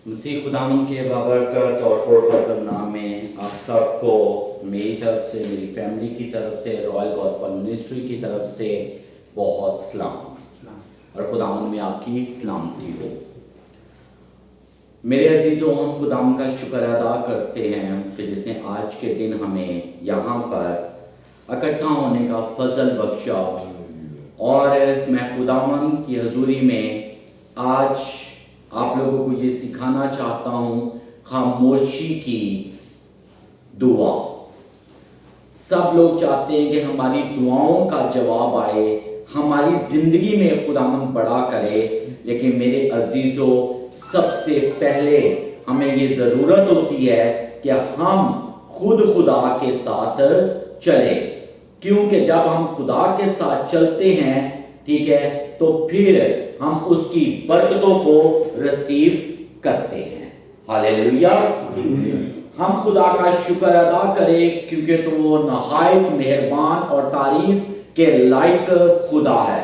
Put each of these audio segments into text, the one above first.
مسیح خداوند کے بابرکت اور پرفضل نام میں آپ سب کو میری طرف سے، میری فیملی کی طرف سے، رائل گاسپل منسٹری کی طرف سے بہت سلام اور خداوند میں آپ کی سلامتی ہو۔ میرے عزیزوں، ہم خداوند کا شکر ادا کرتے ہیں کہ جس نے آج کے دن ہمیں یہاں پر اکٹھا ہونے کا فضل بخشا، اور میں خداوند کی حضوری میں آج آپ لوگوں کو یہ سکھانا چاہتا ہوں خاموشی کی دعا۔ سب لوگ چاہتے ہیں کہ ہماری دعاؤں کا جواب آئے، ہماری زندگی میں خداوند بڑا کرے، لیکن میرے عزیزوں، سب سے پہلے ہمیں یہ ضرورت ہوتی ہے کہ ہم خود خدا کے ساتھ چلیں، کیونکہ جب ہم خدا کے ساتھ چلتے ہیں، ٹھیک ہے، تو پھر ہم اس کی برکتوں کو ریسیو کرتے ہیں۔ ہاللیلویا۔ ہم خدا کا شکر ادا کریں کیونکہ تو وہ نہایت مہربان اور تعریف کے لائق خدا ہے۔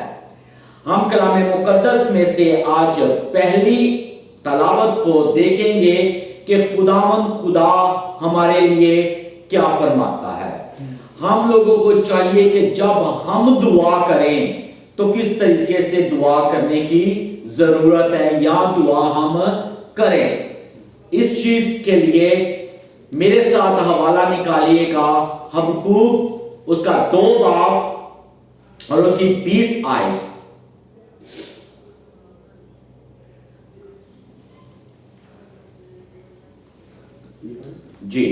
ہم کلام مقدس میں سے آج پہلی تلاوت کو دیکھیں گے کہ خداوند خدا ہمارے لیے کیا فرماتا ہے۔ ہم لوگوں کو چاہیے کہ جب ہم دعا کریں تو کس طریقے سے دعا کرنے کی ضرورت ہے یا دعا ہم کریں۔ اس چیز کے لیے میرے ساتھ حوالہ نکالیے گا حبقوق اس کا 2 باب اور اس کی 20 آیت۔ جی،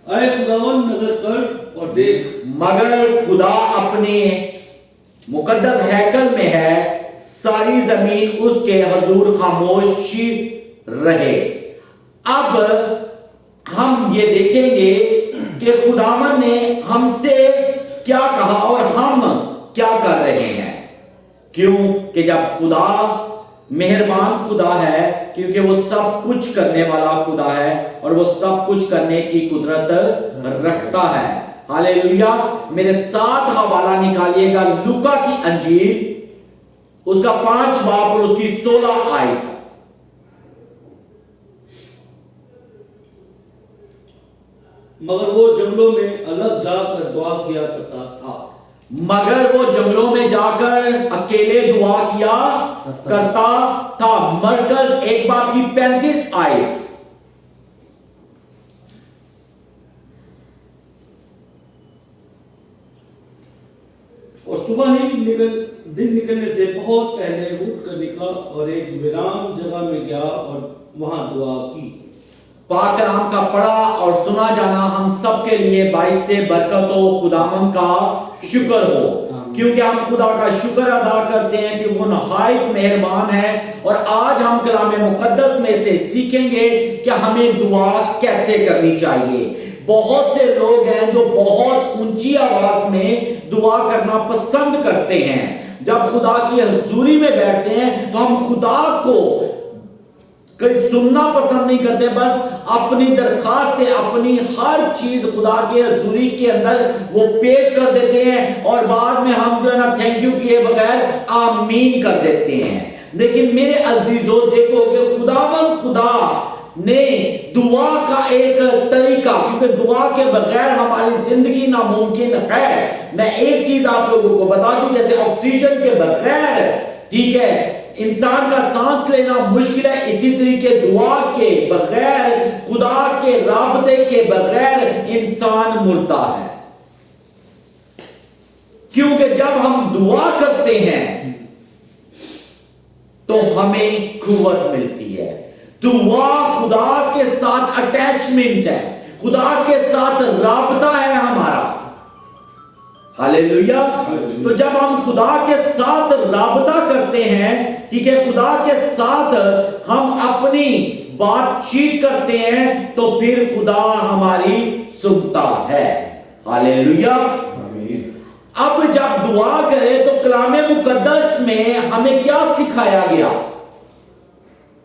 اے خداوند نظر کر اور دیکھ، مگر خدا اپنے مقدس ہیکل میں ہے، ساری زمین اس کے حضور خاموشی رہے۔ اب ہم یہ دیکھیں گے کہ خداوند نے ہم سے کیا کہا اور ہم کیا کر رہے ہیں۔ کیوں کہ جب خدا مہربان خدا ہے، کیونکہ وہ سب کچھ کرنے والا خدا ہے اور وہ سب کچھ کرنے کی قدرت رکھتا ہے۔ ہاللیلویا۔ میرے ساتھ حوالہ نکالیے گا لوکا کی انجیل اس کا 5 باب اور اس کی 16 آیت۔ مگر وہ جنگلوں میں الگ جا کر دعا کیا کرتا تھا۔ مگر وہ جنگلوں میں جا کر اکیلے دعا کیا کرتا تھا۔ مرکز 1 باب کی 35 آیت۔ اور صبح ہی دن نکلنے سے بہت پہلے اٹھ کر نکلا اور ایک ویران جگہ میں گیا اور وہاں دعا کی۔ پاک کلام کا پڑھا اور سنا جانا ہم سب کے لیے باعث برکت ہو۔ خداوند کا شکر ہو، کیونکہ ہم خدا کا شکر ادا کرتے ہیں کہ وہ نہایت مہربان ہے۔ اور آج ہم کلام مقدس میں سے سیکھیں گے کہ ہمیں دعا کیسے کرنی چاہیے۔ بہت سے لوگ ہیں جو بہت اونچی آواز میں دعا کرنا پسند کرتے ہیں۔ جب خدا کی حضوری میں بیٹھتے ہیں تو ہم خدا کو سننا پسند نہیں کرتے، بس اپنی درخواستیں، اپنی ہر چیز خدا کے حضوری کے اندر وہ پیش کر دیتے ہیں، اور بعد میں ہم جو ہے نا تھینک یو کیے بغیر آمین کر دیتے ہیں۔ لیکن میرے عزیزوں، دیکھو کہ خدا نے دعا کا ایک طریقہ، کیونکہ دعا کے بغیر ہماری زندگی ناممکن ہے۔ میں ایک چیز آپ لوگوں کو بتا دوں، جیسے آکسیجن کے بغیر، ٹھیک ہے، انسان کا سانس لینا مشکل ہے، اسی طریقے دعا کے بغیر، خدا کے رابطے کے بغیر انسان مردہ ہے۔ کیونکہ جب ہم دعا کرتے ہیں تو ہمیں قوت ملتی ہے۔ دعا خدا کے ساتھ اٹیچمنٹ ہے، خدا کے ساتھ رابطہ ہے ہمارا۔ ہاللیلویا۔ تو جب ہم خدا کے ساتھ رابطہ کرتے ہیں، ٹھیک ہے، خدا کے ساتھ ہم اپنی بات چیت کرتے ہیں، تو پھر خدا ہماری سنتا ہے۔ ہاللیلویا۔ اب جب دعا کرے تو کلام مقدس میں ہمیں کیا سکھایا گیا؟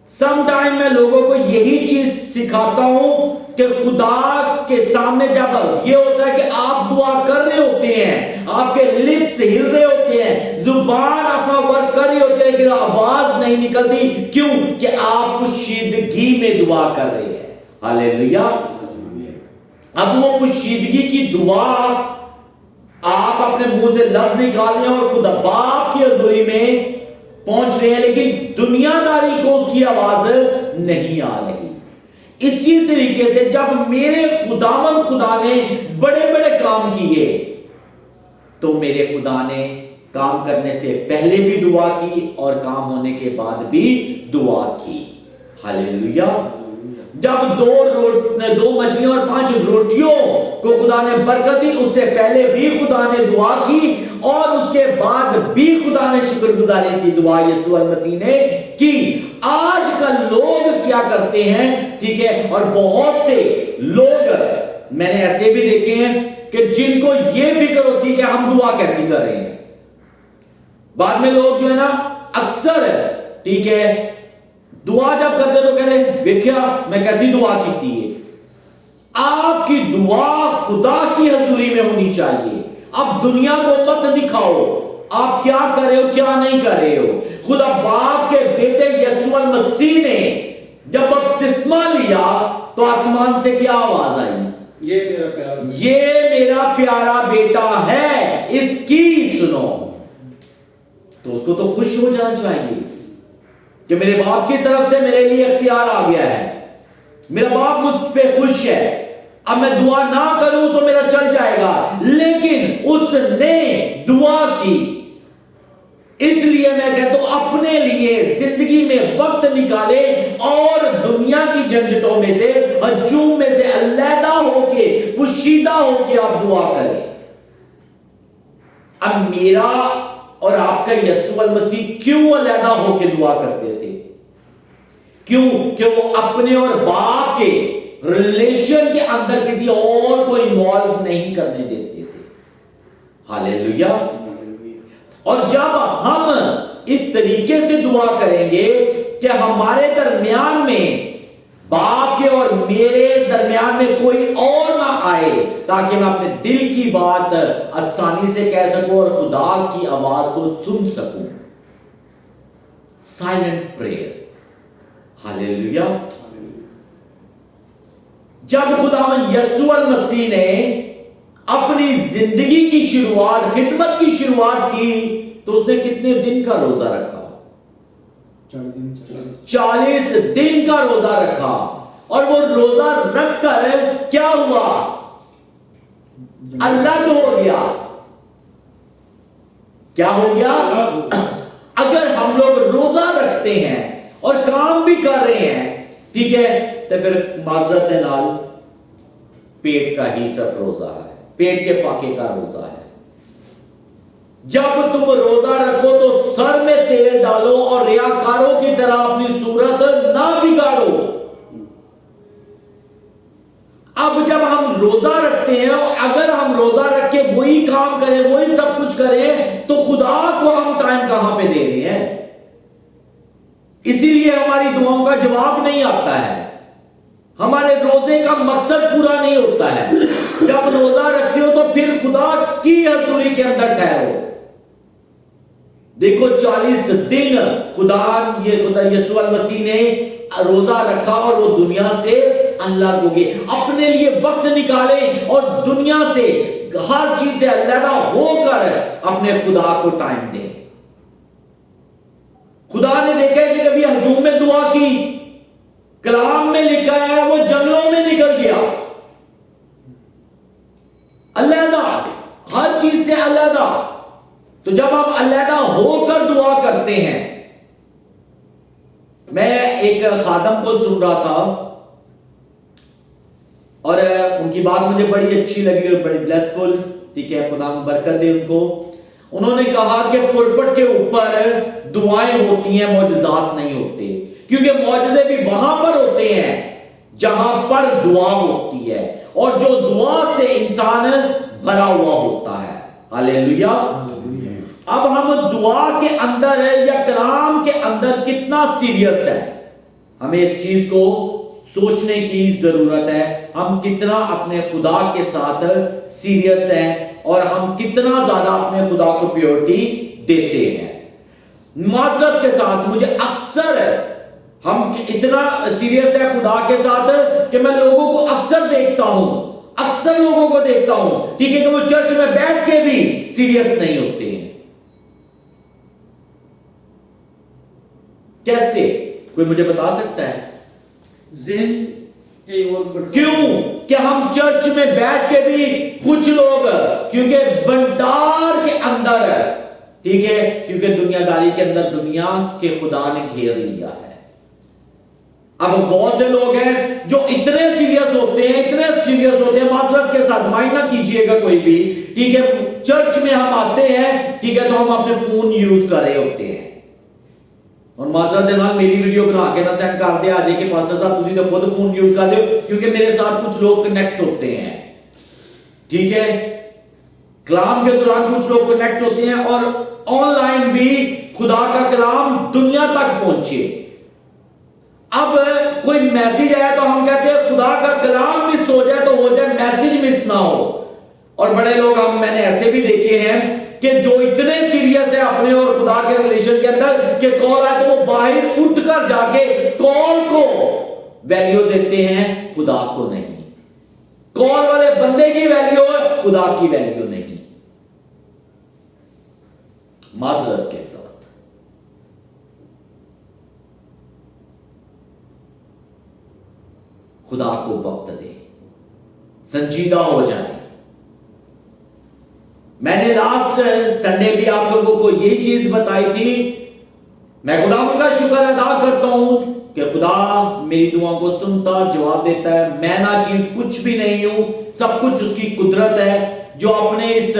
سم ٹائم میں لوگوں کو یہی چیز سکھاتا ہوں کہ خدا کے سامنے جب یہ ہوتا ہے کہ آپ دعا کر رہے ہوتے ہیں، آپ کے لپس ہل رہے ہوتے ہیں، زبان اپنا ورک کر رہی ہوتے ہیں، لیکن پھر آواز نہیں نکلتی. کیوں؟ کہ آپ پوشیدگی میں دعا کر رہے ہیں. ہاللیلویا. اب وہ پوشیدگی کی دعا آپ اپنے منہ سے لفظ نکالیں اور خدا باپ کی حضوری میں پہنچ رہے ہیں، لیکن دنیا داری کو اس کی آواز نہیں آ رہی. اسی طریقے سے جب میرے خدا نے بڑے بڑے کام کیے تو میرے خدا نے کام کرنے سے پہلے بھی دعا کی اور کام ہونے کے بعد بھی دعا کی. ہاللیلویا. جب 2 مچھلیوں اور 5 روٹیوں کو خدا نے برکت دی، اس سے پہلے بھی خدا نے دعا کی اور اس کے بعد بھی خدا نے شکر گزاری کی دعا یسوع المسیح نے کی. آج کل لوگ کیا کرتے ہیں، ٹھیک ہے، اور بہت سے لوگ میں نے ایسے بھی دیکھے ہیں کہ جن کو یہ فکر ہوتی ہے کہ ہم دعا کیسی کر رہے ہیں. بعد میں لوگ جو ہے نا اکثر، ٹھیک ہے، دعا جب کرتے تو کہتے ہیں دیکھیا میں کیسی دعا کی ہے. آپ کی دعا خدا کی حضوری میں ہونی چاہیے. اب دنیا کو مت دکھاؤ آپ کیا کر رہے ہو کیا نہیں کر رہے ہو. خدا باپ کے بیٹے یسوع المسیح نے جب بپتسمہ لیا تو آسمان سے کیا آواز آئی؟ یہ میرا پیارا بیٹا ہے، اس کی سنو. تو اس کو تو خوش ہو جانا چاہیے کہ میرے باپ کی طرف سے میرے لیے اختیار آ گیا ہے، میرا باپ مجھ پہ خوش ہے، اب میں دعا نہ کروں تو میرا چل جائے گا. لیکن اس نے دعا کی. اس لیے میں کہتا ہوں اپنے لیے زندگی میں وقت نکالے اور دنیا کی جھنجھٹوں میں سے، ہجوم میں سے علیحدہ ہو کے، پوشیدہ ہو کے آپ دعا کریں. اب میرا اور آپ کا یسوع المسیح کیوں علیحدہ ہو کے دعا کرتے تھے؟ کیوں؟ کہ وہ اپنے اور باپ کے ریلیشن کے اندر کسی اور کو انوالو نہیں کرنے دیتے تھے. ہاللیلویا. اور جب ہم اس طریقے سے دعا کریں گے کہ ہمارے درمیان میں، باپ کے اور میرے درمیان میں کوئی اور نہ آئے، تاکہ میں اپنے دل کی بات آسانی سے کہہ سکوں اور خدا کی آواز کو سن سکوں. Silent prayer. ہاللیلویا. جب خداوند یسوع المسیح نے اپنی زندگی کی شروعات، خدمت کی شروعات کی، تو اس نے کتنے دن کا روزہ رکھا؟ 40 دن کا روزہ رکھا. اور وہ روزہ رکھ کر کیا ہوا؟ الگ ہو گیا. کیا ہو گیا؟ اگر ہم لوگ روزہ رکھتے ہیں اور کام بھی کر رہے ہیں، ٹھیک ہے، تو پھر معذرت نال پیٹ کا ہی صرف روزہ ہے، پیٹ کے فاقے کا روزہ ہے. جب تم روزہ رکھو تو سر میں تیل ڈالو اور ریاکاروں کی طرح اپنی صورت نہ بگاڑو. اب جب ہم روزہ رکھتے ہیں اور اگر ہم روزہ رکھ کے وہی کام کریں، وہی سب کچھ کریں، تو خدا کو ہم ٹائم کہاں پہ دے رہے ہیں؟ اسی لیے ہماری دعاؤں کا جواب نہیں آتا ہے، ہمارے روزے کا مقصد پورا نہیں ہوتا ہے. جب روزہ رکھتے ہو تو پھر خدا کی حضوری کے اندر ٹھہرو. دیکھو 40 دن خدا یسوع المسیح نے روزہ رکھا اور وہ دنیا سے الگ ہو گئے. اپنے لیے وقت نکالیں اور دنیا سے، ہر چیز سے علیحدہ ہو کر اپنے خدا کو ٹائم دیں. خدا نے دیکھا ہے کہ کبھی ہجوم میں دعا کی، کلام میں لکھا ہے وہ جنگلوں میں نکل گیا، علیحدہ، ہر چیز سے علیحدہ. تو جب ہم علیحدہ ہو کر دعا کرتے ہیں، میں ایک خادم کو سن رہا تھا اور ان کی بات مجھے بڑی اچھی لگی اور بڑی بلیسفل، ٹھیک ہے، خدا برکت دے ان کو. انہوں نے کہا کہ پلپٹ کے اوپر دعائیں ہوتی ہیں، معجزات نہیں ہوتے، کیونکہ معجزے بھی وہاں پر ہوتے ہیں جہاں پر دعا ہوتی ہے اور جو دعا سے انسان بھرا ہوا ہوتا ہے. ہاللیلویا. اب ہم دعا کے اندر یا کلام کے اندر کتنا سیریس ہے، ہمیں اس چیز کو سوچنے کی ضرورت ہے. ہم کتنا اپنے خدا کے ساتھ سیریس ہیں اور ہم کتنا زیادہ اپنے خدا کو پیورٹی دیتے ہیں. معذرت کے ساتھ مجھے اکثر ہم اتنا سیریس ہے خدا کے ساتھ کہ میں لوگوں کو اکثر دیکھتا ہوں ٹھیک ہے کہ وہ چرچ میں بیٹھ کے بھی سیریس نہیں ہوتے ہیں. کیسے؟ کوئی مجھے بتا سکتا ہے؟ ذہن کئی اور کیوں کہ ہم چرچ میں بیٹھ کے بھی کچھ لوگ کیونکہ بنڈار کے اندر ہے، ٹھیک ہے، کیونکہ دنیا داری کے اندر دنیا کے خدا نے گھیر لیا ہے. اب بہت سے لوگ ہیں جو اتنے سیریس ہوتے ہیں معذرت کے ساتھ مائنڈ نہ کیجئے گا کوئی بھی، ٹھیک ہے، چرچ میں ہم آتے ہیں، ٹھیک ہے، تو ہم اپنے فون یوز کر رہے ہوتے ہیں اور معذرت دینا میری ویڈیو بنا کے نہ سینڈ کر دے آجے کہ پاسٹر صاحب تسی تو خود فون یوز کر دے، کیونکہ میرے ساتھ کچھ لوگ کنیکٹ ہوتے ہیں، ٹھیک ہے، کلام کے دوران کچھ لوگ کنیکٹ ہوتے ہیں اور آن لائن بھی خدا کا کلام دنیا تک پہنچے. اب کوئی میسیج آیا تو ہم کہتے ہیں خدا کا کلام مس ہو جائے تو ہو جائے، میسیج مس نہ ہو. اور بڑے لوگ میں نے ایسے بھی دیکھے ہیں کہ جو اتنے سیریس ہے اپنے اور خدا کے ریلیشن کے اندر کہ کال آئے تو وہ باہر اٹھ کر جا کے کال کو ویلیو دیتے ہیں، خدا کو نہیں. کال والے بندے کی ویلیو ہے، خدا کی ویلیو نہیں. معذرت کے ساتھ خدا کو وقت دے، سنجیدہ ہو جائیں. میں نے لاسٹ سنڈے بھی آپ لوگوں کو یہی چیز بتائی تھی. میں خدا کا شکر ادا کرتا ہوں کہ خدا میری دعاؤں کو سنتا، جواب دیتا ہے. میں نہ چیز کچھ بھی نہیں ہوں، سب کچھ اس کی قدرت ہے جو اپنے اس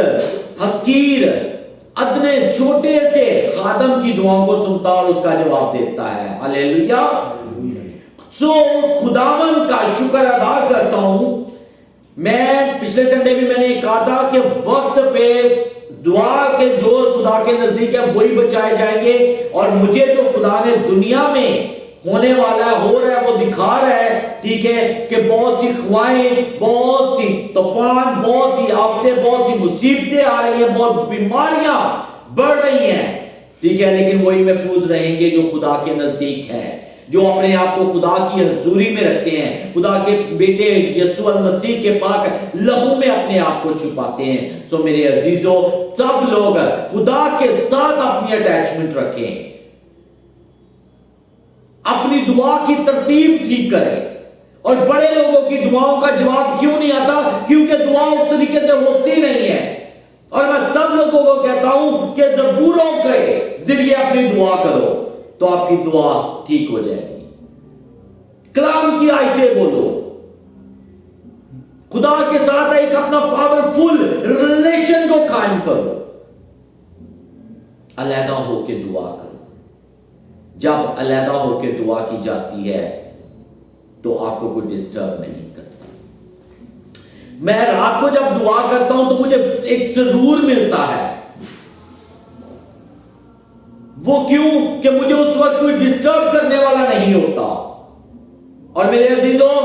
حقیر ادنے چھوٹے سے خادم کی دعاؤں کو سنتا اور اس کا جواب دیتا ہے. ہلیلویا. سو خداوند کا شکر ادا کرتا ہوں. میں پچھلے سنڈے بھی میں نے کہا تھا کہ وقت پہ دعا کے جو خدا کے نزدیک ہے وہی بچائے جائیں گے، اور مجھے جو خدا نے دنیا میں ہونے والا ہے، ہو رہا ہے، وہ دکھا رہا ہے، ٹھیک ہے، کہ بہت سی خوائیں، بہت سی طوفان، بہت سی آفتیں، بہت سی مصیبتیں آ رہی ہیں، بہت بیماریاں بڑھ رہی ہیں، ٹھیک ہے، لیکن وہی محفوظ رہیں گے جو خدا کے نزدیک ہے، جو اپنے آپ کو خدا کی حضوری میں رکھتے ہیں، خدا کے بیٹے یسوع المسیح کے پاک لہو میں اپنے آپ کو چھپاتے ہیں. سو میرے عزیزو، سب لوگ خدا کے ساتھ اپنی اٹیچمنٹ رکھیں، اپنی دعا کی ترتیب ٹھیک کریں. اور بڑے لوگوں کی دعاؤں کا جواب کیوں نہیں آتا؟ کیونکہ دعا اس طریقے سے ہوتی نہیں ہے. اور میں سب لوگوں کو کہتا ہوں کہ زبوروں کے ذریعے اپنی دعا کرو تو آپ کی دعا ٹھیک ہو جائے گی. کلام کی آیتیں بولو، خدا کے ساتھ ایک اپنا پاورفل ریلیشن کو قائم کرو، علیحدہ ہو کے دعا کرو. جب علیحدہ ہو کے دعا کی جاتی ہے تو آپ کو کوئی ڈسٹرب نہیں کرتا. میں رات کو جب دعا کرتا ہوں تو مجھے ایک سرور ملتا ہے. وہ کیوں کہ مجھے اس وقت کوئی ڈسٹرب کرنے والا نہیں ہوتا. اور میرے عزیزوں،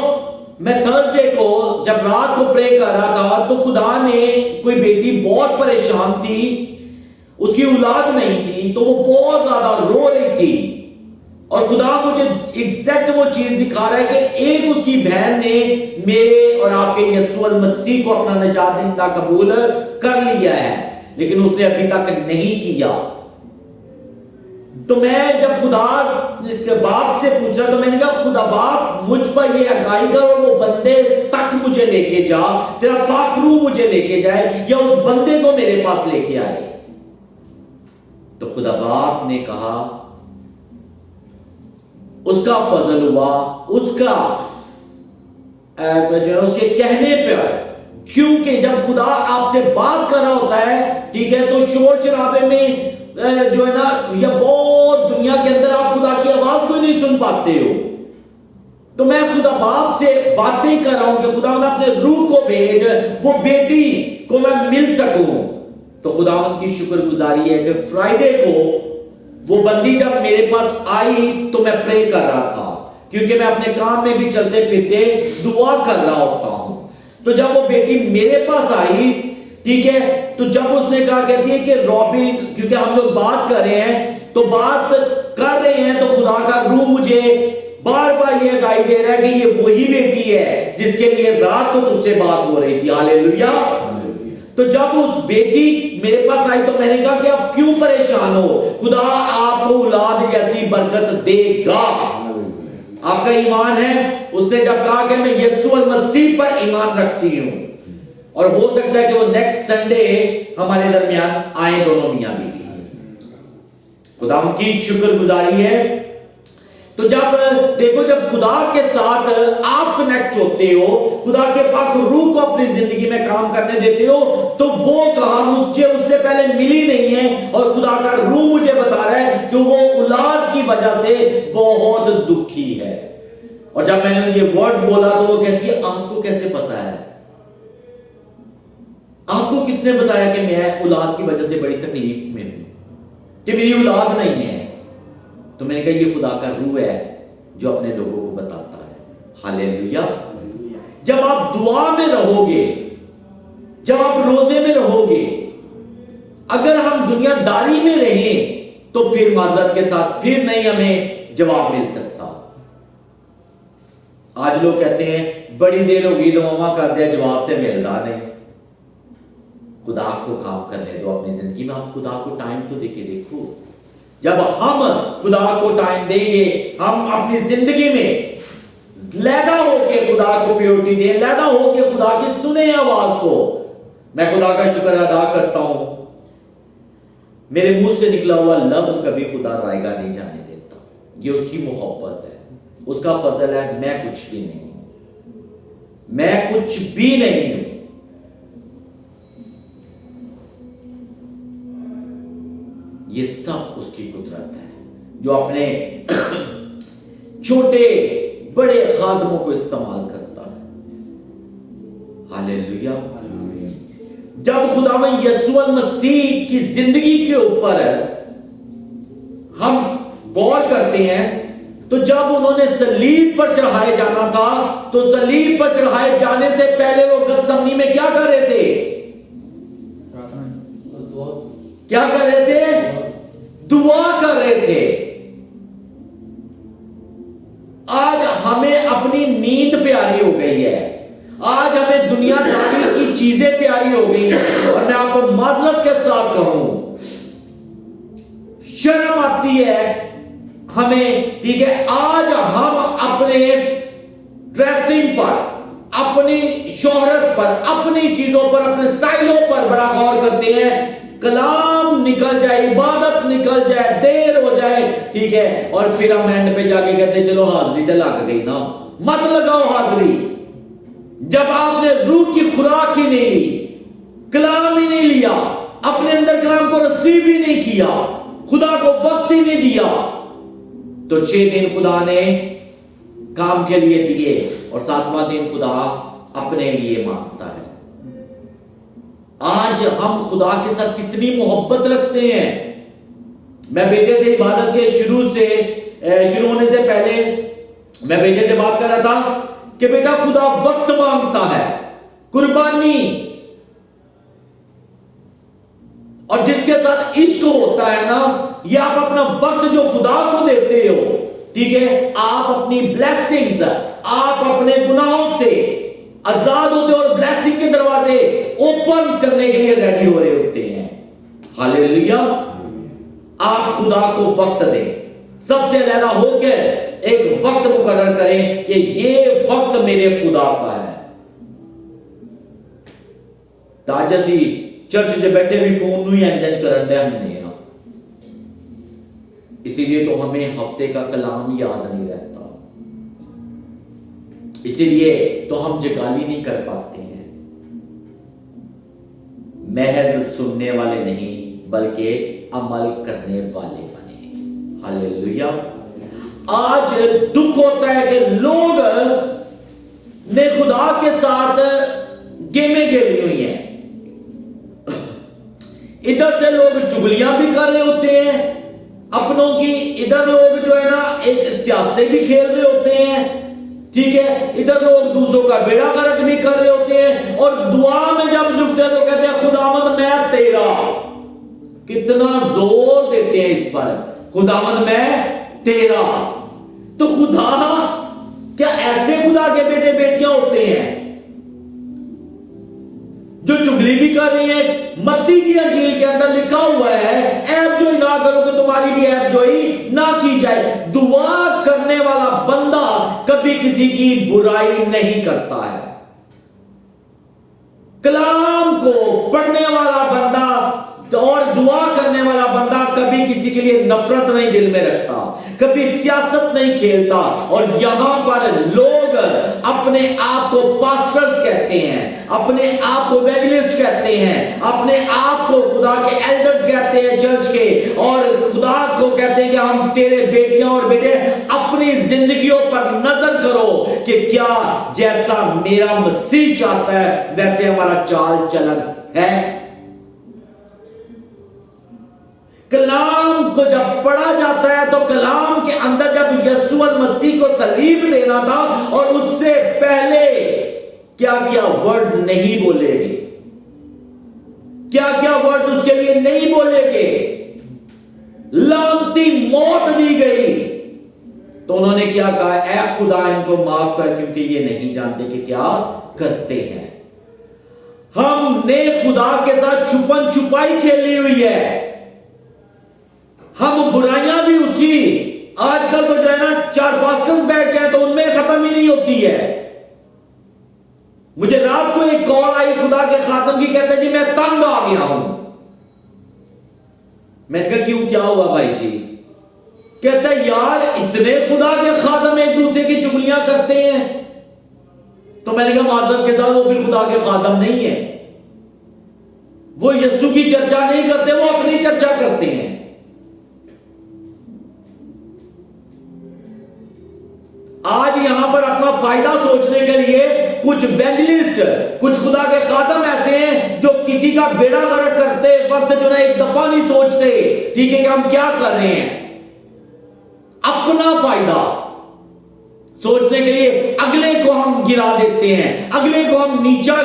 میں تھرسڈے کو جب رات کو پرے کر رہا تھا تو خدا نے کوئی بیٹی بہت پریشان تھی، اس کی اولاد نہیں تھی، تو وہ بہت زیادہ رو رہی تھی. اور خدا مجھے ایگزیکٹ وہ چیز دکھا رہا ہے کہ ایک اس کی بہن نے میرے اور آپ کے یسوع المسیح کو اپنا نجات دہندہ قبول کر لیا ہے، لیکن اس نے ابھی تک نہیں کیا. تو میں جب خدا کے باپ سے پوچھا تو میں نے کہا خدا باپ مجھ پر یہ عقائی کر اور وہ بندے تک مجھے لے کے جا، تیرا پاک روح مجھے لے کے جائے یا اس بندے کو میرے پاس لے کے آئے. تو خدا باپ نے کہا اس کا فضل ہوا، اس کا جو ہے اس کے کہنے پہ آئے. کیونکہ جب خدا آپ سے بات کر رہا ہوتا ہے، ٹھیک ہے، تو شور شرابے میں جو ہے نا یا بہت دنیا کے اندر آپ خدا کی آواز کو نہیں سن پاتے ہو. تو میں خدا باپ سے باتیں کر رہا ہوں کہ خدا نے اپنے روح کو بھیج، وہ بیٹی کو میں مل سکوں. تو خدا ان کی شکر گزاری ہے کہ فرائیڈے کو وہ بندی جب میرے پاس آئی تو میں پرے کر رہا تھا، کیونکہ میں اپنے کام میں بھی چلتے پھرتے دعا کر رہا ہوتا ہوں. تو جب وہ بیٹی میرے پاس آئی، ٹھیک ہے، تو جب اس نے کہا، کہتی ہے کہ رابن، کیونکہ ہم لوگ بات کر رہے ہیں تو بات کر رہے ہیں تو خدا کا روح مجھے بار بار یہ ہدایت دے رہا ہے کہ یہ وہی بیٹی ہے جس کے لیے رات کو تجھ سے بات ہو رہی تھی. ہاللیلویا. تو جب اس بیٹی میرے پاس آئی تو میں نے کہا کہ آپ کیوں پریشان ہو, خدا آپ کو اولاد جیسی برکت دے گا. آپ کا ایمان ہے. اس نے جب کہا کہ میں یسوع المسیح پر ایمان رکھتی ہوں, اور ہو سکتا ہے کہ وہ نیکسٹ سنڈے ہمارے درمیان آئیں دونوں میاں بیوی. خدا ان کی شکر گزاری ہے. تو جب دیکھو, جب خدا کے ساتھ آپ کنیکٹ ہوتے ہو, خدا کے پاک روح کو اپنی زندگی میں کام کرنے دیتے ہو, تو وہ کام مجھے اس سے پہلے ملی نہیں ہے, اور خدا کا روح مجھے بتا رہا ہے کہ وہ اولاد کی وجہ سے بہت دکھی ہے. اور جب میں نے یہ ورڈ بولا تو وہ کہتی ہے آپ کو کیسے پتا ہے, آپ کو کس نے بتایا کہ میں اولاد کی وجہ سے بڑی تکلیف میں ہوں, کہ میری اولاد نہیں ہے. تو میں نے کہا یہ خدا کا روح ہے جو اپنے لوگوں کو بتاتا ہے. ہاللیلویا. جب آپ دعا میں رہو گے, جب آپ روزے میں رہو گے, اگر ہم دنیا داری میں رہیں تو پھر معذرت کے ساتھ پھر نہیں ہمیں جواب مل سکتا. آج لوگ کہتے ہیں بڑی دیر ہوگی دعا کر دیا, جواب تے ملتا نہیں. خدا کو کام کرنے دو اپنی زندگی میں. آپ خدا کو ٹائم تو دے کے دیکھو. جب ہم خدا کو ٹائم دیں گے, ہم اپنی زندگی میں لیدا ہو کے خدا کو پیورٹی دیں, لیدا ہو کے خدا کی سنیں آواز کو. میں خدا کا شکر ادا کرتا ہوں, میرے منہ سے نکلا ہوا لفظ کبھی خدا رائے گا نہیں جانے دیتا. یہ اس کی محبت ہے, اس کا فضل ہے. میں کچھ بھی نہیں ہوں, میں کچھ بھی نہیں ہوں. یہ سب اس کی قدرت ہے جو اپنے چھوٹے بڑے خادموں کو استعمال کرتا ہے. ہاللیلویا. جب خداوند یسوع المسیح کی زندگی کے اوپر ہم غور کرتے ہیں تو جب انہوں نے صلیب پر چڑھائے جانا تھا تو صلیب پر چڑھائے جانے سے پہلے وہ گتسمنی میں کیا کر رہے تھے, کیا کر رہے تھے, دعا کر رہے تھے. آج ہمیں اپنی نیند پیاری ہو گئی ہے, آج ہمیں دنیا داری کی چیزیں پیاری ہو گئی ہیں, اور میں آپ کو معذرت کے ساتھ کہوں شرم آتی ہے ہمیں. ٹھیک ہے, آج ہم اپنے ڈریسنگ پر, اپنی شہرت پر, اپنی چیزوں پر, اپنے سٹائلوں پر بڑا غور کرتے ہیں. کلام نکل جائے, عبادت نکل جائے, دیر ہو جائے, ٹھیک ہے, اور پھر ہم اینڈ پہ جا کے کہتے ہیں چلو حاضری تے لگ گئی نا. مت لگاؤ حاضری جب آپ نے روح کی خوراک ہی نہیں لی, کلام ہی نہیں لیا, اپنے اندر کلام کو رسیو ہی نہیں کیا, خدا کو وقت ہی نہیں دیا. تو 6 دن خدا نے کام کے لیے دیے, اور 7واں دن خدا اپنے لیے مانگتا ہے. آج ہم خدا کے ساتھ کتنی محبت رکھتے ہیں. میں بیٹے سے عبادت کے شروع ہونے سے پہلے میں بیٹے سے بات کر رہا تھا کہ بیٹا خدا وقت مانگتا ہے, قربانی, اور جس کے ساتھ عشق ہوتا ہے نا, یہ آپ اپنا وقت جو خدا کو دیتے ہو, ٹھیک ہے, آپ اپنی بلیسنگز, آپ اپنے گناہوں سے آزاد ہوتے اور بلیسنگ کے دروازے اوپن کرنے کے لیے ریڈی ہو رہے ہوتے ہیں. ہاللیلویا. آپ خدا کو وقت دیں, سب سے علیحدہ ہو کے ایک وقت مقرر کریں کہ یہ وقت میرے خدا کا ہے. تاج اسی چرچ سے بیٹھے بھی فون نو ہی انجج کرن دے ہم نے, اسی لیے تو ہمیں ہفتے کا کلام یاد نہیں رہتا, اسی لیے تو ہم جگالی نہیں کر پاتے ہیں. محض سننے والے نہیں بلکہ عمل کرنے والے بنے. ہاللیلویا. آج دکھ ہوتا ہے کہ لوگ نے خدا کے ساتھ گیمیں کھیلی ہوئی ہیں. ادھر سے لوگ چغلیاں بھی کر رہے ہوتے ہیں اپنوں کی, ادھر لوگ جو ہے نا ایک سیاستیں بھی کھیل رہے ہوتے ہیں, ٹھیک ہے, ادھر لوگ دوسروں کا بیڑا غرق بھی کر رہے ہوتے ہیں, اور دعا میں جب جھکتے ہیں تو کہتے ہیں خداوند میں تیرا. کتنا زور دیتے ہیں اس پر, خداوند میں تیرا. تو خدا کیا ایسے خدا کے بیٹے بیٹیاں ہوتے ہیں جو چغلی بھی کر رہی ہیں؟ متی کی انجیل کے اندر لکھا ہوا ہے عیب جوئی نہ کرو کہ تمہاری بھی عیب جوئی نہ کی جائے. دعا کرنے والا بندہ کبھی کسی کی برائی نہیں کرتا ہے. کلام کو پڑھنے والا بندہ اور دعا کرنے والا بندہ کبھی کسی کے لیے نفرت نہیں دل میں رکھتا, کبھی سیاست نہیں کھیلتا. اور یہاں پر لوگ اپنے آپ کو پاسٹرز کہتے ہیں, اپنے آپ کو ایونجلسٹ کہتے ہیں, اپنے آپ کو خدا کے ایلڈرز کہتے ہیں چرچ کے, اور خدا کو کہتے ہیں کہ ہم تیرے بیٹیاں اور بیٹے. اپنی زندگیوں پر نظر کرو کہ کیا جیسا میرا مسیح چاہتا ہے ویسے ہمارا چال چلن ہے. کلام کو جب پڑھا جاتا ہے تو کلام کے اندر جب یسوع المسیح کو صلیب دینا تھا اور اس سے پہلے کیا کیا ورڈز نہیں بولے گے, کیا کیا ورڈز اس کے لیے نہیں بولے گے, لعنتی موت دی گئی. تو انہوں نے کیا کہا, اے خدا ان کو معاف کر کیونکہ یہ نہیں جانتے کہ کیا کرتے ہیں. ہم نے خدا کے ساتھ چھپن چھپائی کھیلی ہوئی ہے. ہم برائیاں بھی اسی, آج کل تو جو ہے نا 4 پاسٹرز بیٹھ جائیں تو ان میں ختم ہی نہیں ہوتی ہے. مجھے رات کو ایک کال آئی خدا کے خاتم کی, کہتے جی میں تنگ آ گیا ہوں. میں نے کہا کیوں, کیا ہوا بھائی جی؟ کہتا ہے یار اتنے خدا کے خاتم ایک دوسرے کی چغلیاں کرتے ہیں. تو میں نے کہا معذرت کے ساتھ وہ بھی خدا کے خاتم نہیں ہے, وہ یسوع کی چرچا نہیں کرتے, وہ اپنی چرچا کرتے ہیں. آج یہاں پر اپنا فائدہ سوچنے کے لیے کچھ ایونجلسٹ, کچھ خدا کے خادم ایسے ہیں جو کسی کا بیڑا غرق کرتے وقت جو ہے ایک دفعہ نہیں سوچتے ٹھیک ہے کہ ہم کیا کر رہے ہیں. اپنا فائدہ سوچنے کے لیے اگلے کو ہم گرا دیتے ہیں, اگلے کو ہم نیچا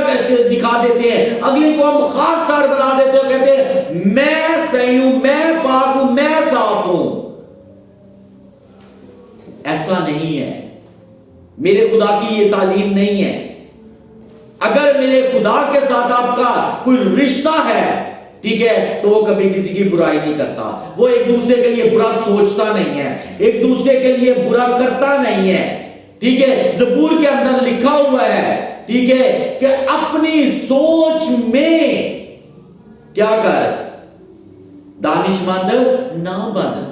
دکھا دیتے ہیں, اگلے کو ہم خاک سار بنا دیتے ہیں, کہتے ہیں میں صحیح ہوں, میں پاک ہوں, میں صاف ہوں. ایسا نہیں ہے, میرے خدا کی یہ تعلیم نہیں ہے. اگر میرے خدا کے ساتھ آپ کا کوئی رشتہ ہے ٹھیک ہے تو وہ کبھی کسی کی برائی نہیں کرتا, وہ ایک دوسرے کے لیے برا سوچتا نہیں ہے, ایک دوسرے کے لیے برا کرتا نہیں ہے. ٹھیک ہے, زبور کے اندر لکھا ہوا ہے ٹھیک ہے کہ اپنی سوچ میں کیا کر, دانشمند نہ بن.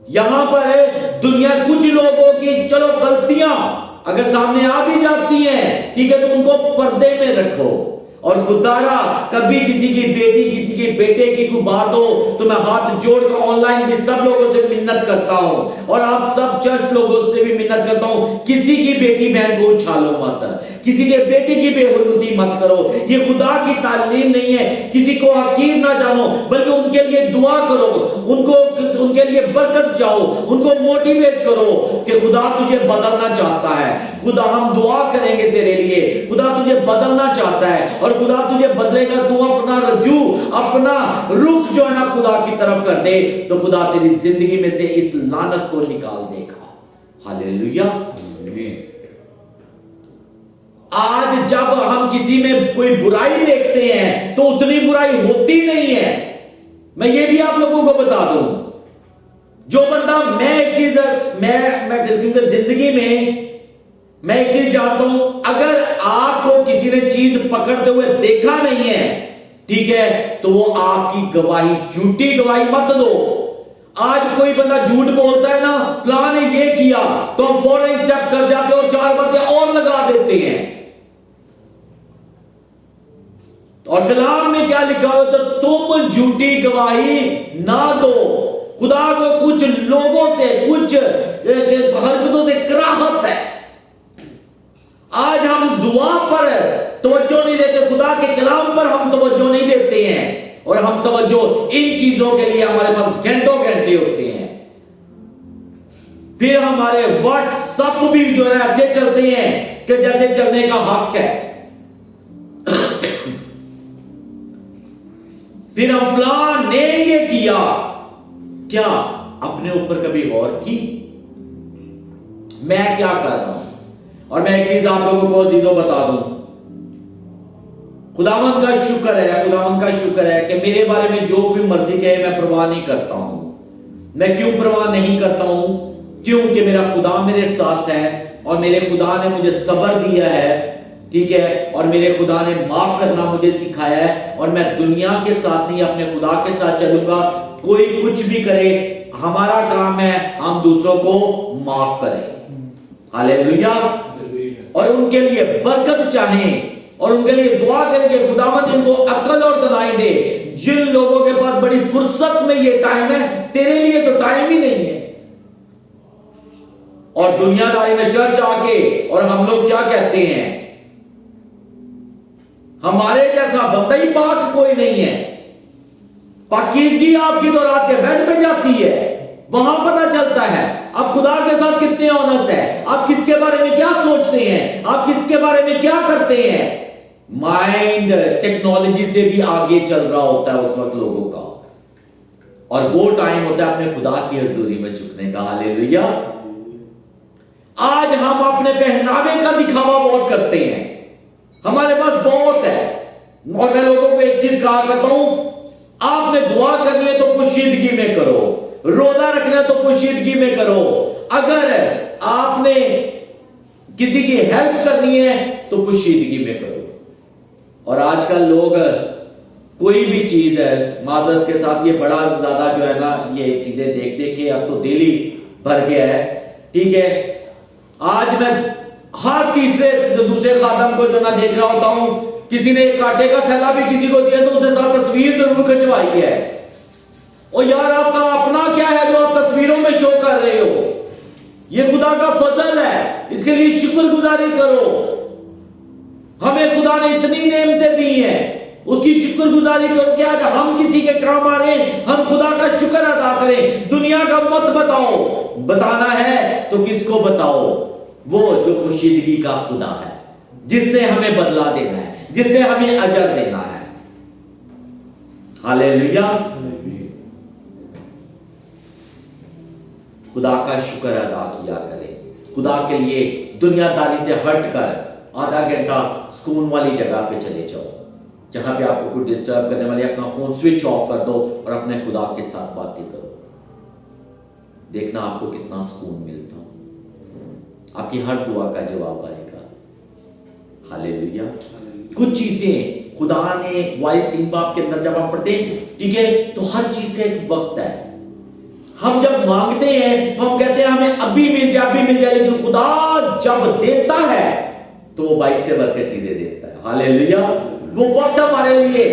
یہاں پر ہے دنیا کچھ لوگوں کی چلو غلطیاں اگر سامنے آ بھی جاتی ہیں ٹھیک ہے تو ان کو پردے میں رکھو. اور خدارا کبھی کسی کی بیٹی کسی کی بیٹے کی کوئی بات ہو تو میں ہاتھ جوڑ کر آن لائن بھی سب لوگوں سے منت کرتا ہوں, اور آپ سب چرچ لوگوں سے بھی منت کرتا ہوں, کسی کی بیٹی بہن کو اچھالو مت, کسی کے بیٹی کی بے حرمتی مت کرو. یہ خدا کی تعلیم نہیں ہے. کسی کو حقیر نہ جانو بلکہ ان کے لیے دعا کرو, ان کے لیے برکت چاہو, ان کو موٹیویٹ کرو کہ خدا تجھے بدلنا چاہتا ہے. خدا ہم دعا کریں گے تیرے لیے, خدا تجھے بدلنا چاہتا ہے, اور خدا تجھے بدلے گا. تو اپنا رجوع, اپنا رخ جو ہے نا خدا کی طرف کر دے تو خدا تیری زندگی میں سے اس لعنت کو نکال دے گا. ہاللیلویا. آج جب ہم کسی میں کوئی برائی دیکھتے ہیں تو اتنی برائی ہوتی نہیں ہے. میں یہ بھی آپ لوگوں کو بتا دوں, جو بندہ میں ایک چیز کیونکہ زندگی میں ایک چیز جانتا ہوں, اگر آپ کو کسی نے چیز پکڑتے ہوئے دیکھا نہیں ہے ٹھیک ہے تو وہ آپ کی گواہی, جھوٹی گواہی مت دو. آج کوئی بندہ جھوٹ بولتا ہے نا, فلاں نے یہ کیا, تو ہم فوراً ایکسپٹ کر جاتے اور 4 باتیں اور لگا دیتے ہیں. اور کلام میں کیا لکھا ہوا تھا, تم جھوٹی گواہی نہ دو. خدا کو کچھ لوگوں سے کچھ حرکتوں سے کراہت ہے. آج ہم دعا پر توجہ نہیں دیتے, خدا کے کلام پر ہم توجہ نہیں دیتے ہیں, اور ہم توجہ ان چیزوں کے لیے ہمارے پاس گھنٹوں گھنٹے ہوتے ہیں. پھر ہمارے واٹس ایپ بھی جو ہے ایسے چلتے ہیں کہ جیسے چلنے کا حق ہے. پھر ہم فلاں نے یہ کیا. کیا اپنے اوپر کبھی غور کی میں کیا کر رہا ہوں؟ اور میں ایک چیز آپ لوگوں کو عزیزوں بتا دوں، خداوند کا شکر ہے کہ میرے بارے میں جو کوئی مرضی کہے میں پرواہ نہیں کرتا ہوں. میں کیوں پرواہ نہیں کرتا ہوں؟ کیونکہ میرا خدا میرے ساتھ ہے، اور میرے خدا نے مجھے صبر دیا ہے، ٹھیک ہے، اور میرے خدا نے معاف کرنا مجھے سکھایا ہے، اور میں دنیا کے ساتھ نہیں اپنے خدا کے ساتھ چلوں گا. کوئی کچھ بھی کرے، ہمارا کام ہے ہم دوسروں کو معاف کریں. ہاللیلویا. اور ان کے لیے برکت چاہیں اور ان کے لیے دعا کریں کہ خداوند ان کو عقل اور دانائی دے. جن لوگوں کے پاس بڑی فرصت میں یہ ٹائم ہے، تیرے لیے تو ٹائم ہی نہیں ہے. اور دنیا داری میں چرچ آ کے اور ہم لوگ کیا کہتے ہیں، ہمارے جیسا بندہ ہی پاک کوئی نہیں ہے. پاکیزگی آپ کی تو رات کے بیڈ پہ جاتی ہے، وہاں پتہ چلتا ہے آپ خدا کے ساتھ کتنے آنسٹ ہیں، آپ کس کے بارے میں کیا سوچتے ہیں، آپ کس کے بارے میں کیا کرتے ہیں. مائنڈ ٹیکنالوجی سے بھی آگے چل رہا ہوتا ہے اس وقت لوگوں کا، اور وہ ٹائم ہوتا ہے اپنے خدا کی حضوری میں جھکنے کا. ہاللیلویا. آج ہم اپنے پہناوے کا دکھاوا بہت کرتے ہیں، ہمارے پاس بہت ہے. اور میں لوگوں کو ایک چیز کہا کرتا ہوں، آپ نے دعا کرنی ہے تو پوشیدگی میں کرو، روزہ رکھنا ہے تو پوشیدگی میں کرو. اگر آپ نے کسی کی ہیلپ کرنی ہے تو پوشیدگی میں کرو. اور آج کل لوگ کوئی بھی چیز ہے، معذرت کے ساتھ یہ بڑا زیادہ جو ہے نا یہ چیزیں دیکھ دیکھ کے اب تو دل ہی بھر گیا ہے. ٹھیک ہے، آج میں ہر تیسرے دوسرے خادم کو جو میں دیکھ رہا ہوتا ہوں، کسی نے ایک آٹے کا تھیلا بھی کسی کو دیا تو اس نے ساتھ تصویر ضرور کھنچوائی ہے. اور یار آپ کا اپنا کیا ہے جو آپ تصویروں میں شو کر رہے ہو؟ یہ خدا کا فضل ہے، اس کے لیے شکر گزاری کرو. ہمیں خدا نے اتنی نعمتیں دی ہیں، اس کی شکر گزاری کرو کہ آج ہم کسی کے کام آ رہے ہیں، ہم خدا کا شکر ادا کریں. دنیا کا مت بتاؤ، بتانا ہے تو کس کو بتاؤ؟ وہ جو پوشیدگی کا خدا ہے، جس نے ہمیں بدلہ دینا ہے، جس نے ہمیں اجر دینا ہے. ہاللیلویا. خدا کا شکر ادا کیا کرے. خدا کے لیے دنیا داری سے ہٹ کر آدھا گھنٹہ سکون والی جگہ پہ چلے جاؤ، جہاں پہ آپ کو کوئی ڈسٹرب کرنے والے، اپنا فون سوئچ آف کر دو اور اپنے خدا کے ساتھ باتیں کرو. دیکھنا آپ کو کتنا سکون ملتا، آپ کی ہر دعا کا جواب آئے گا. ہاللیلویا. کچھ چیزیں خدا نے وائس 3 باب کے اندر جب ہم پڑھتے ہیں، ٹھیک ہے، تو ہر چیز کا ایک وقت ہے. ہم جب مانگتے ہیں تو ہم کہتے ہیں ہمیں ابھی مل جائے، لیکن خدا جب دیتا ہے تو وہ 22 سے بڑھ کر چیزیں دیتا ہے. ہاللیلویا. وہ وقت ہمارے لیے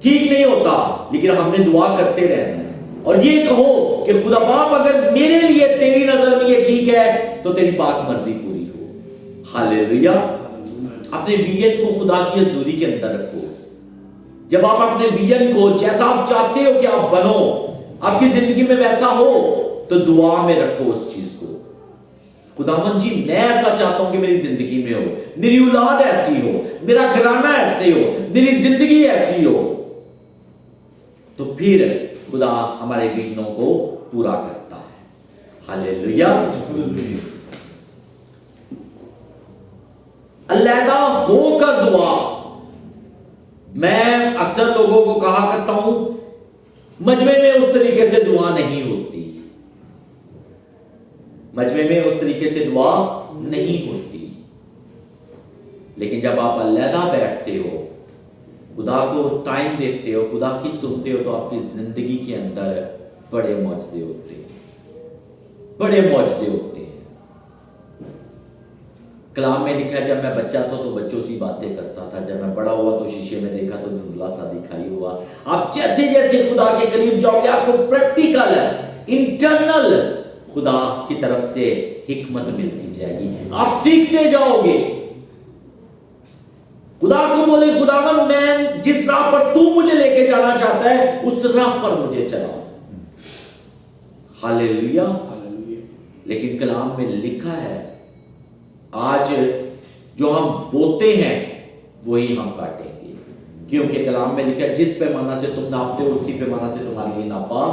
ٹھیک نہیں ہوتا، لیکن ہم نے دعا کرتے رہنا ہے اور یہ کہو کہ خدا باپ اگر میرے لیے تیری نظر میں یہ ٹھیک ہے تو تیری پاک مرضی پوری ہو. ہاللیلویا. اپنے ویژن کو خدا کی حضوری کے اندر رکھو. جب آپ اپنے ویژن کو جیسا آپ چاہتے ہو کہ آپ بنو، آپ کی زندگی میں ویسا ہو، تو دعا میں رکھو اس چیز کو. خداوند جی میں ایسا چاہتا ہوں کہ میری زندگی میں ہو، میری اولاد ایسی ہو، میرا گھرانہ ایسے ہو، میری زندگی ایسی ہو. تو پھر خدا ہمارے ویژنوں کو پورا کرتا ہے. ہاللیلویا. علیحدہ ہو کر دعا. میں اکثر لوگوں کو کہا کرتا ہوں مجمع میں اس طریقے سے دعا نہیں ہوتی، مجمع میں اس طریقے سے دعا نہیں ہوتی. لیکن جب آپ علیحدہ بیٹھتے ہو، خدا کو ٹائم دیتے ہو، خدا کی سنتے ہو، تو آپ کی زندگی کے اندر بڑے معجزے ہوتے ہیں، بڑے معجزے ہوتے ہیں. کلام میں لکھا ہے جب میں بچہ تھا تو بچوں سی باتیں کرتا تھا، جب میں بڑا ہوا تو شیشے میں دیکھا تو دھندلا سا دکھائی ہوا. آپ جیسے جیسے خدا کے قریب جاؤ گے آپ کو پریکٹیکل انٹرنل خدا کی طرف سے حکمت ملتی جائے گی، آپ سیکھتے جاؤ گے. خدا کو بولے خداوند میں جس راہ پر تو مجھے لے کے جانا چاہتا ہے اس راہ پر مجھے چلاؤ. ہاللیلویا. لیکن کلام میں لکھا ہے آج جو ہم بوتے ہیں وہی ہم کاٹیں گے، کیونکہ کلام میں لکھا ہے جس پیمانہ سے تم ناپتے ہو اسی پیمانہ سے تمہارے لیے ناپا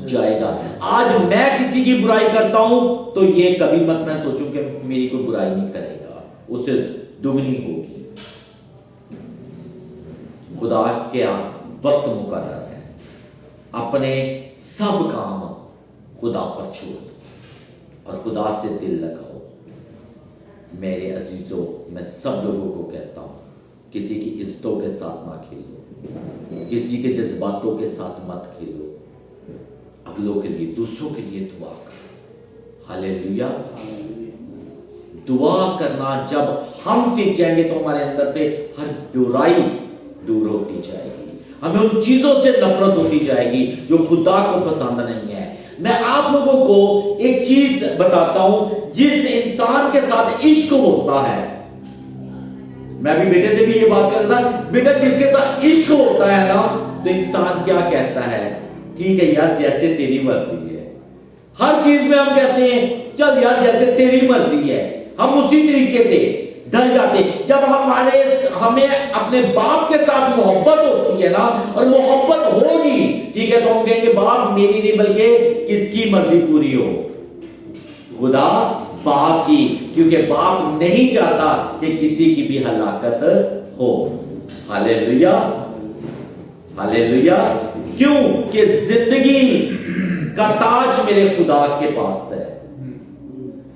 جائے گا. آج میں کسی کی برائی کرتا ہوں تو یہ کبھی مت میں سوچوں کہ میری کوئی برائی نہیں کرے گا, اس سے دگنی ہوگی. خدا کیا وقت مقرر ہے, اپنے سب کام خدا پر چھوڑ دو اور خدا سے دل لگاؤ. میرے عزیزوں, میں سب لوگوں کو کہتا ہوں کسی کی عزتوں کے ساتھ نہ کھیلو, کسی کے جذباتوں کے ساتھ مت کھیلو. اگلوں کے لیے, دوسروں کے لیے دعا کرو. ہاللیلویا. دعا کرنا جب ہم سیکھ جائیں گے تو ہمارے اندر سے ہر برائی دور ہوتی جائے گی, ہمیں ان چیزوں سے نفرت ہوتی جائے گی جو خدا کو پسند نہیں ہے. میں آپ لوگوں کو ایک چیز بتاتا ہوں, جس انسان کے ساتھ عشق ہوتا ہے, میں ابھی بیٹے سے بھی یہ بات کر رہا تھا, بیٹا جس کے ساتھ عشق ہوتا ہے نا تو انسان کیا کہتا ہے, ٹھیک ہے یار جیسے تیری مرضی ہے. ہر چیز میں ہم کہتے ہیں چل یار جیسے تیری مرضی ہے, ہم اسی طریقے سے ڈھل جاتے. جب ہمیں اپنے باپ کے ساتھ محبت ہوتی ہے نا, اور محبت ہوگی, ٹھیک ہے, تو ہم کہیں گے باپ میری نہیں بلکہ کس کی مرضی پوری ہو, خدا باپ کی, کیونکہ باپ نہیں چاہتا کہ کسی کی بھی ہلاکت ہو. ہاللیلویا, ہاللیلویا. کیوں کہ زندگی کا تاج میرے خدا کے پاس ہے.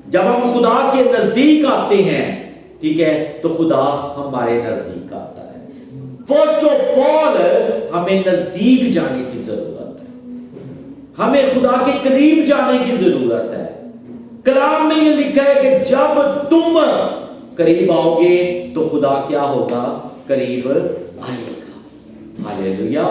جب ہم خدا کے نزدیک آتے ہیں, ٹھیک ہے, تو خدا ہمارے نزدیک آتا ہے. فرسٹ آف آل ہمیں نزدیک جانے کی ضرورت ہے, ہمیں خدا کے قریب جانے کی ضرورت ہے. کلام میں یہ لکھا ہے کہ جب تم قریب آؤ گے تو خدا کیا ہوگا, قریب آئے گا. ہاللیلویا.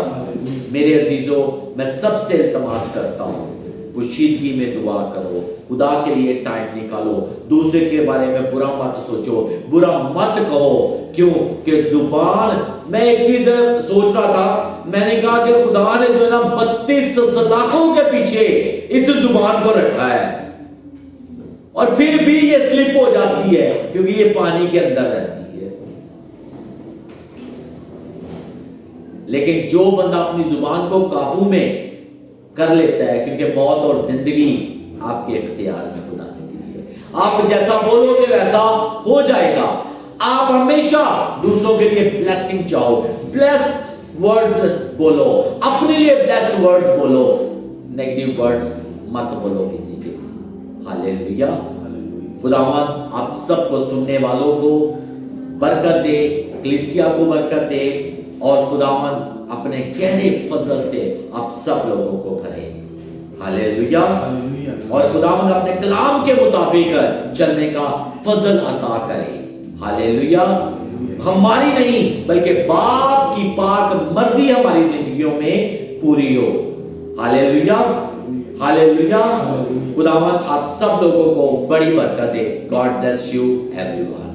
میرے عزیزوں, میں سب سے التماس کرتا ہوں پوشیدگی میں دعا کرو, خدا کے لیے ٹائم نکالو, دوسرے کے بارے میں برا مت سوچو, برا مت کہو. کیوں کہ زبان, میں ایک چیز سوچ رہا تھا, میں نے کہا کہ خدا نے جو ہے نا 32 سلاخوں کے پیچھے اس زبان کو رکھا ہے, اور پھر بھی یہ سلپ ہو جاتی ہے کیونکہ یہ پانی کے اندر رہتی ہے. لیکن جو بندہ اپنی زبان کو قابو میں کر لیتا ہے, کیونکہ موت اور زندگی آپ کے اختیار میں خدا نے دی ہے, آپ جیسا بولو گے ویسا ہو جائے گا. آپ ہمیشہ دوسروں کے لیے بلیسنگ چاہو, بلیسڈ ورڈز بولو, اپنے لیے بلیسڈ ورڈز بولو, نیگیٹو ورڈز مت بولو کسی کے. ہاللیلویا. خداوند آپ سب کو, سننے والوں کو برکت دے, کلیسیا کو برکت دے, اور خداوند اپنے گہرے فضل سے آپ سب لوگوں کو بھرے. ہاللیلویا. اور خداوند اپنے کلام کے مطابق چلنے کا فضل عطا کرے. ہاللیلویا. ہماری نہیں بلکہ باپ کی پاک مرضی ہماری زندگیوں میں پوری ہو. ہاللیلویا, ہاللیلویا. خداوند آپ سب لوگوں کو بڑی برکت دے. God bless you every one.